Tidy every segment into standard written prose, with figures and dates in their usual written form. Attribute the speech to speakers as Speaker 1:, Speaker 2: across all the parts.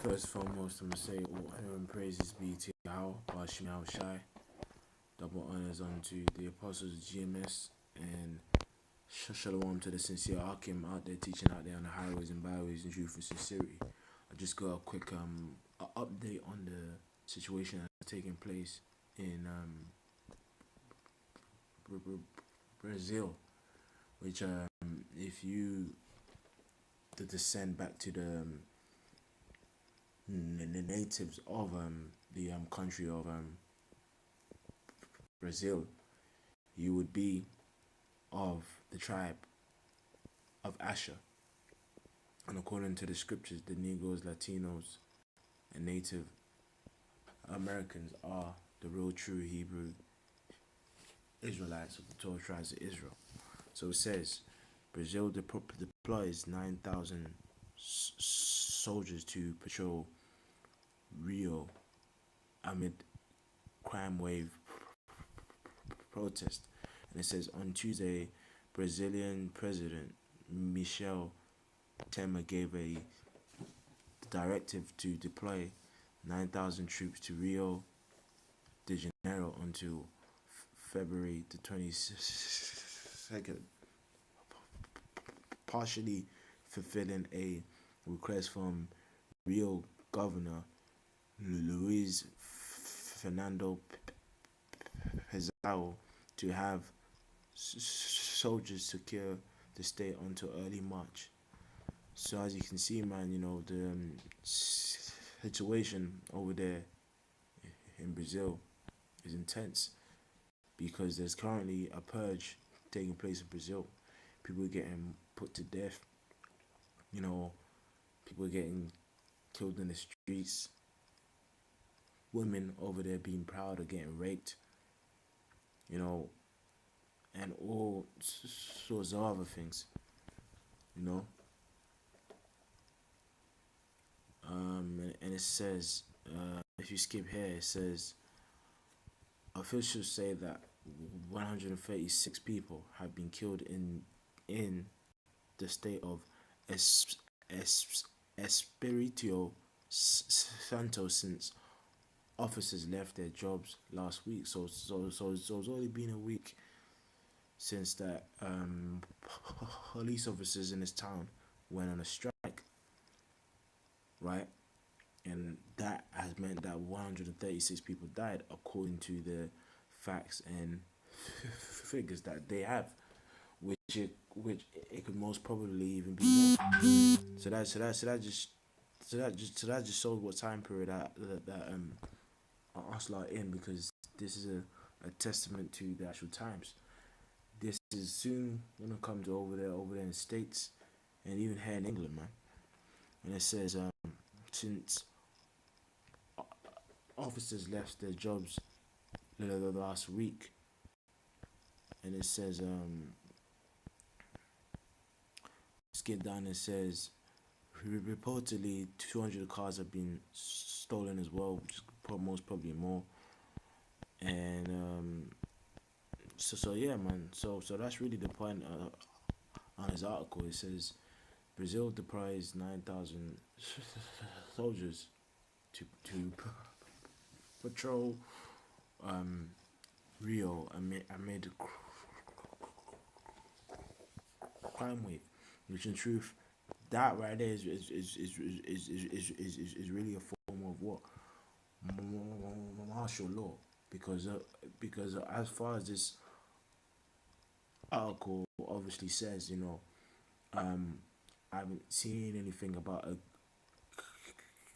Speaker 1: First and foremost, I'm going to say all honor and praises be to Yahweh, Bashim Shai. Double honors unto the apostles of GMS, and shalom to the sincere Hakim out there teaching out there on the highways and byways in truth and sincerity. I just got a quick update on the situation that's taking place in Brazil, which if you descend back to the natives of the country of Brazil, you would be of the tribe of Asher. And according to the scriptures, the Negroes, Latinos, and Native Americans are the real true Hebrew Israelites of the 12 tribes of Israel. So it says, Brazil deploys 9,000 soldiers to patrol Rio amid crime wave protest. And it says, on Tuesday, Brazilian President Michel Temer gave a directive to deploy 9,000 troops to Rio de Janeiro until February the 22nd, partially fulfilling a request from Rio Governor Luiz Fernando Pizarro to have soldiers secure the state until early March. So as you can see, man, you know, the situation over there in Brazil is intense because there's currently a purge taking place in Brazil. People are getting put to death. You know, people are getting killed in the streets. Women over there being proud of getting raped. You know, and all sorts of other things. You know. And it says, if you skip here, it says, officials say that 136 people have been killed in the state of Espírito Santo since officers left their jobs last week. So it's only been a week since that police officers in this town went on a strike, right? And that has meant that 136 people died, according to the facts and figures that they have, which it could most probably even be more. So that just shows what time period that us lot in, because this is a testament to the actual times. This is soon gonna come to over there in the States, and even here in England, man. And it says since officers left their jobs last week, and it says skip down, it says reportedly 200 cars have been stolen as well, which is most probably more. And so yeah, man, so that's really the point on his article. It says Brazil deploys 9,000 soldiers to patrol Rio amid crime wave, which in truth, that right there is really a form of what, martial law, because as far as this article obviously says, you know, I haven't seen anything about a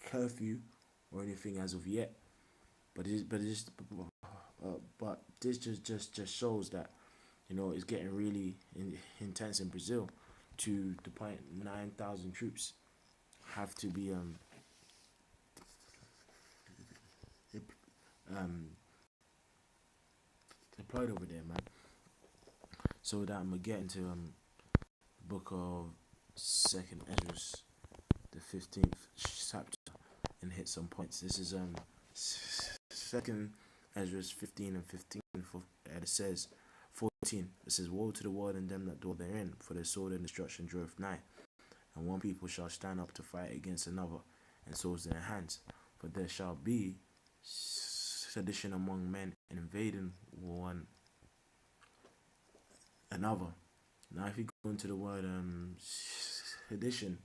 Speaker 1: curfew or anything as of yet, but this just shows that, you know, it's getting really intense in Brazil, to the point 9,000 troops have to be deployed over there, man. So that I'm gonna get into the book of 2nd Ezra, the 15th chapter, and hit some points. This is 2nd Ezra 15 and 15. It says 14. It says, woe to the world and them that dwell therein, for the sword and destruction draweth nigh, and one people shall stand up to fight against another, and swords in their hands. For there shall be sedition among men, and invading one another. Now, if you go into the word sedition,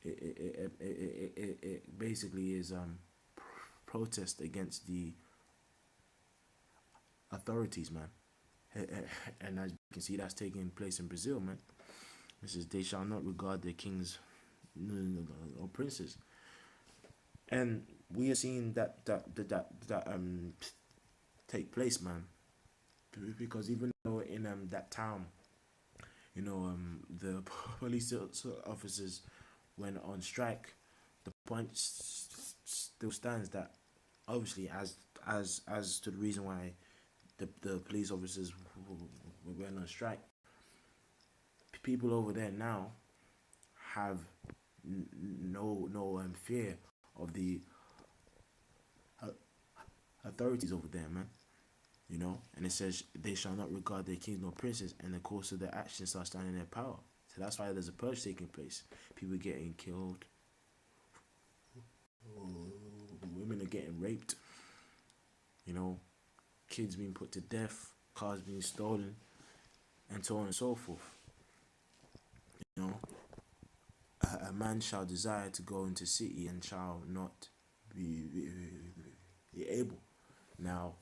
Speaker 1: it basically is protest against the authorities, man. And as you can see, that's taking place in Brazil, man. This is, they shall not regard their kings or princes. And we are seeing that take place, man. Because even though in that town, the police officers went on strike, the point still stands that obviously as to the reason why the police officers went on strike, people over there now have no fear of the authorities over there, man. And it says they shall not regard their kings nor princes, and the course of their actions shall stand in their power. So that's why there's a purge taking place. People getting killed, women are getting raped, kids being put to death, cars being stolen, and so on and so forth. A man shall desire to go into city and shall not be able. Now,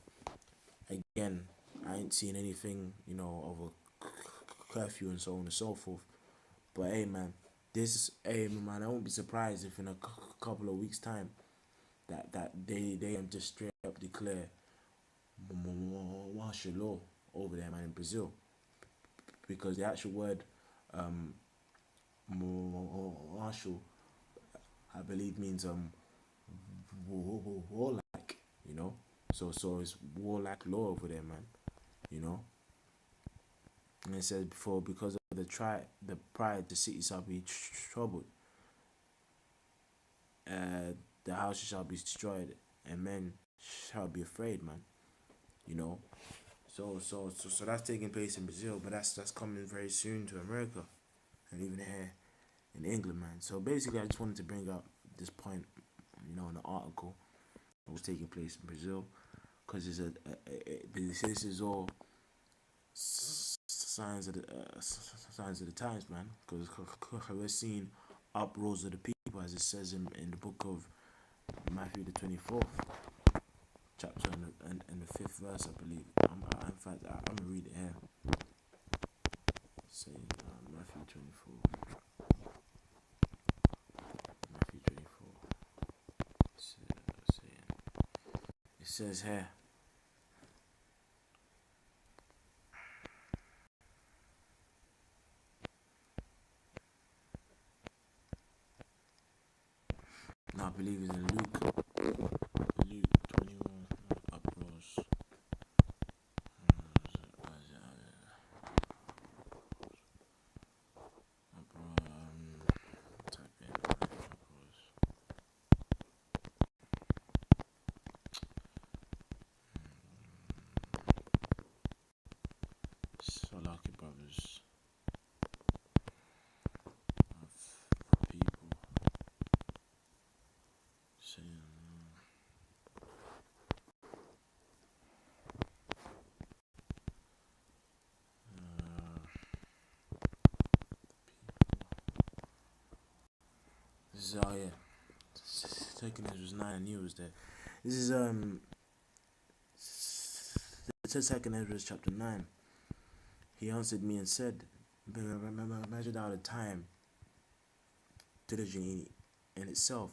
Speaker 1: again, I ain't seen anything, of a curfew and so on and so forth. But hey, man, I won't be surprised if in a couple of weeks' time that they just straight up declare martial law over there, man, in Brazil, because the actual word martial, I believe, means warlike, so it's warlike law over there, man, and it says before, because of the pride, the city shall be troubled, the houses shall be destroyed, and men shall be afraid, man. So that's taking place in Brazil, but that's coming very soon to America, and even here in England, man. So basically, I just wanted to bring up this point, in the article that was taking place in Brazil, because this is all signs of the times, man. Because we're seeing uproars of the people, as it says in the book of Matthew the 24th chapter and the 5th verse, I believe. I'm gonna read it here. Saying Matthew 24. Matthew 24. It says here. No, I believe it's in Luke 21, uproars. Type in uproars. So lucky, brothers of people saying this is taking this was 9 and you was there. This is it says 2nd Ezra chapter 9. He answered me and said, measure thou the time diligently in itself,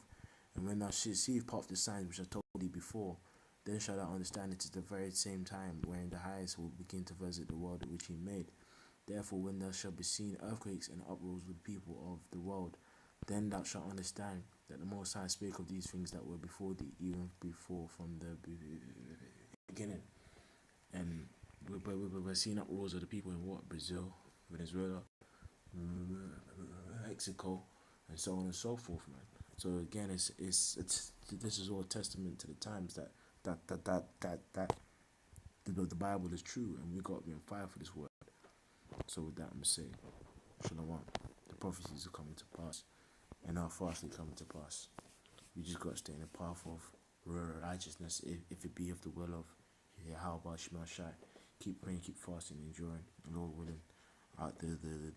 Speaker 1: and when thou shouldst see part of the signs which I told thee before, then shalt thou understand it is the very same time wherein the highest will begin to visit the world which he made. Therefore, when thou shalt be seen earthquakes and uproars with the people of the world, then thou shalt understand that the Most High spake of these things that were before thee, even before from the beginning. And we're seeing uproars of the people in what? Brazil, Venezuela, Mexico, and so on and so forth, man. So again, it's this is all a testament to the times that the Bible is true, and we got to be on fire for this word. So with that, I'm gonna say, Shalom. The prophecies are coming to pass, and are fastly coming to pass. we just got to stay in the path of righteousness, if it be of the will of how about Shemel Shai. Keep praying, keep fasting, enjoying, and Lord willing,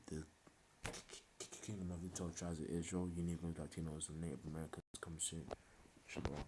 Speaker 1: the kingdom of the 12 tribes of Israel, Unique Latinos, and Native Americans come soon. Shalom.